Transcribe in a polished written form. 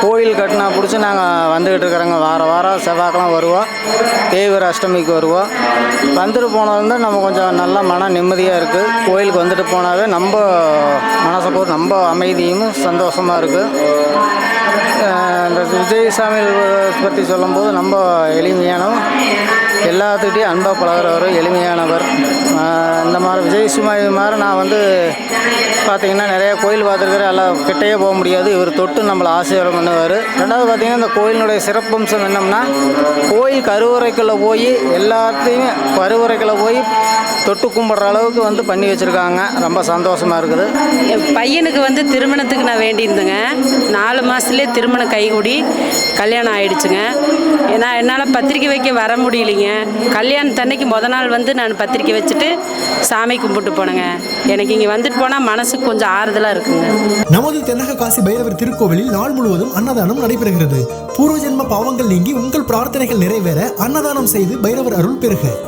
கோயில் கட்டினா பிடிச்சி நாங்கள் வந்துக்கிட்டு இருக்கிறோங்க. வாரம் செவ்வாய்க்கெல்லாம் வருவோம். தேய்பிறை அஷ்டமிக்கு வருவோம். வந்துட்டு போனது வந்து நம்ம கொஞ்சம் நல்லா மன நிம்மதியாக இருக்குது. கோயிலுக்கு வந்துட்டு போனாவே நம்ம மனசுக்கு ஒரு ரொம்ப அமைதியும் சந்தோஷமாக இருக்குது. இந்த விஜய் சாமி பற்றி சொல்லும்போது ரொம்ப எளிமையானவர், எல்லாத்துக்கிட்டையும் அன்பாக பழகிறவர், எளிமையானவர். இந்த மாதிரி விஜய் சுமாரி மாதிரி நான் வந்து பார்த்திங்கன்னா நிறையா கோயில் பார்த்துருக்குறேன். எல்லாம் கிட்டையே போக முடியாது. இவர் தொட்டு நம்மளை ஆசீர்வாதம் பண்ணுவார். ரெண்டாவது பார்த்திங்கன்னா இந்த கோயிலினுடைய சிறப்பம்சம் என்னம்னா, கோயில் கருவறைக்குள்ளே போய் எல்லாத்தையும் கருவறைக்குள்ளே போய் தொட்டு கும்பிட்ற அளவுக்கு வந்து பண்ணி வச்சுருக்காங்க. ரொம்ப சந்தோஷமாக இருக்குது. என் பையனுக்கு வந்து திருமணத்துக்கு நான் வேண்டியிருந்தேங்க. 4 மாதத்துலேயே திருமணம் கைகூடி கல்யாணம் ஆகிடுச்சுங்க. ஏன்னா என்னால் பத்திரிக்கை வைக்க வர முடியலைங்க. கல்யாணத்தன்னைக்கு நாள் வந்து நான் பத்திரிக்கை வச்சுட்டு சாமி கும்பிட்டு போனேங்க. எனக்கு இங்கே வந்துட்டு போனால் மனசுக்கு கொஞ்சம் ஆறுதலாக இருக்குங்க. நமது தென்னக காசி பைரவர் திருக்கோவிலில் நாள் முழுவதும் அன்னதானம் நடைபெறுகிறது. பூர்வ ஜென்ம பாவங்கள் நீங்கி உங்கள் பிரார்த்தனைகள் நிறைவேற அன்னதானம் செய்து பைரவர் அருள் பெறுக.